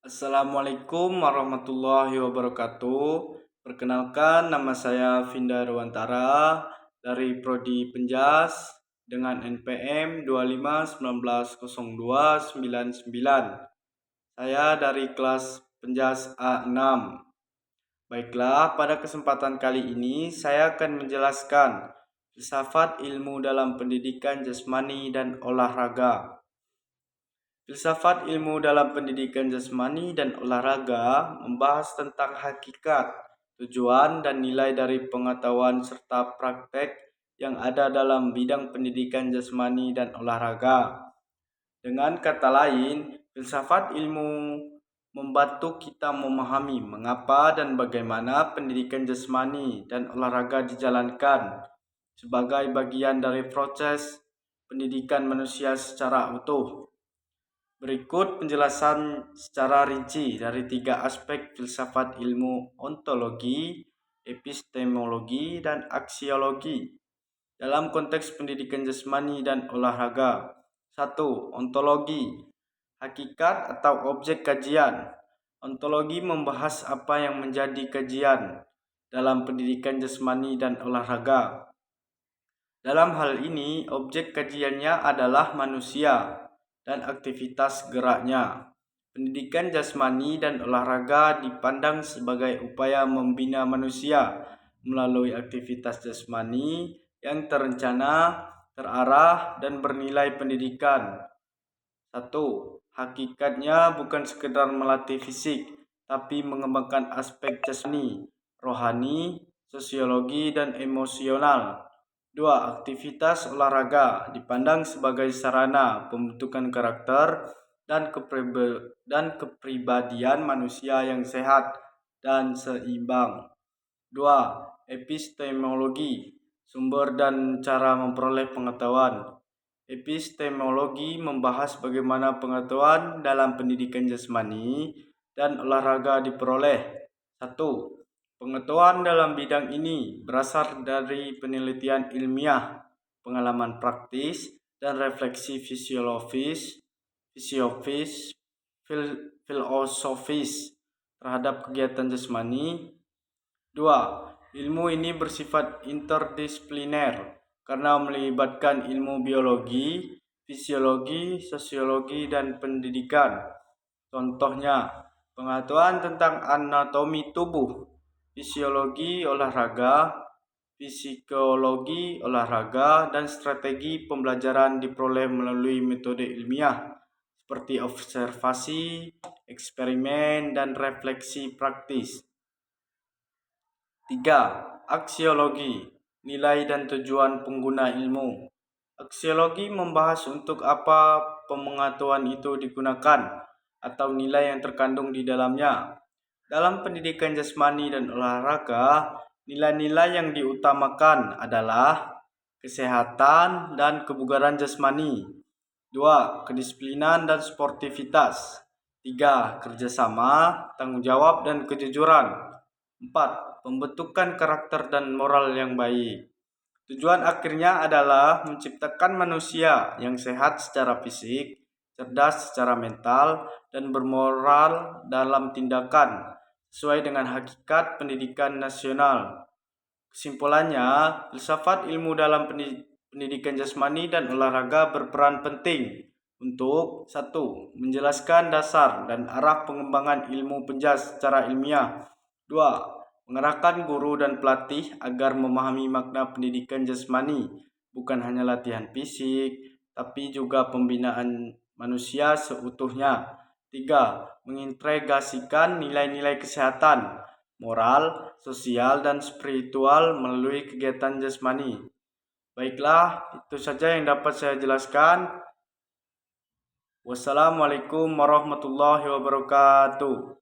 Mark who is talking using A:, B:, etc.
A: Assalamualaikum warahmatullahi wabarakatuh. Perkenalkan, nama saya Vinda Ruwantara dari Prodi Penjas dengan NPM 25190299. Saya dari kelas Penjas A6. Baiklah, pada kesempatan kali ini saya akan menjelaskan filsafat ilmu dalam pendidikan jasmani dan olahraga. Filsafat ilmu dalam pendidikan jasmani dan olahraga membahas tentang hakikat, tujuan, dan nilai dari pengetahuan serta praktek yang ada dalam bidang pendidikan jasmani dan olahraga. Dengan kata lain, filsafat ilmu membantu kita memahami mengapa dan bagaimana pendidikan jasmani dan olahraga dijalankan sebagai bagian dari proses pendidikan manusia secara utuh. Berikut penjelasan secara rinci dari 3 aspek filsafat ilmu: ontologi, epistemologi, dan aksiologi dalam konteks pendidikan jasmani dan olahraga. 1. Ontologi, hakikat atau objek kajian. Ontologi membahas apa yang menjadi kajian dalam pendidikan jasmani dan olahraga. Dalam hal ini, objek kajiannya adalah manusia dan aktivitas geraknya. Pendidikan jasmani dan olahraga dipandang sebagai upaya membina manusia melalui aktivitas jasmani yang terencana, terarah, dan bernilai pendidikan. 1. Hakikatnya bukan sekedar melatih fisik, tapi mengembangkan aspek jasmani, rohani, sosiologi, dan emosional. 2. Aktivitas olahraga dipandang sebagai sarana pembentukan karakter dan kepribadian manusia yang sehat dan seimbang. 2. Epistemologi, sumber dan cara memperoleh pengetahuan. Epistemologi membahas bagaimana pengetahuan dalam pendidikan jasmani dan olahraga diperoleh. 1. Pengetahuan dalam bidang ini berasal dari penelitian ilmiah, pengalaman praktis, dan refleksi filosofis terhadap kegiatan jasmani. 2. Ilmu ini bersifat interdisipliner karena melibatkan ilmu biologi, fisiologi, sosiologi, dan pendidikan. Contohnya, pengetahuan tentang anatomi tubuh, fisiologi olahraga, psikologi olahraga, dan strategi pembelajaran diperoleh melalui metode ilmiah seperti observasi, eksperimen, dan refleksi praktis. 3. Aksiologi, nilai dan tujuan pengguna ilmu. Aksiologi membahas untuk apa pengetahuan itu digunakan atau nilai yang terkandung di dalamnya. Dalam pendidikan jasmani dan olahraga, nilai-nilai yang diutamakan adalah kesehatan dan kebugaran jasmani. 2. Kedisiplinan dan sportivitas. 3. Kerjasama, tanggung jawab, dan kejujuran. 4. Pembentukan karakter dan moral yang baik. Tujuan akhirnya adalah menciptakan manusia yang sehat secara fisik, cerdas secara mental, dan bermoral dalam tindakan, sesuai dengan hakikat pendidikan nasional. Kesimpulannya, filsafat ilmu dalam pendidikan jasmani dan olahraga berperan penting untuk 1. Menjelaskan dasar dan arah pengembangan ilmu penjas secara ilmiah. 2. Mengarahkan guru dan pelatih agar memahami makna pendidikan jasmani, bukan hanya latihan fisik, tapi juga pembinaan manusia seutuhnya. 3. Mengintegrasikan nilai-nilai kesehatan, moral, sosial, dan spiritual melalui kegiatan jasmani. Baiklah, itu saja yang dapat saya jelaskan. Wassalamualaikum warahmatullahi wabarakatuh.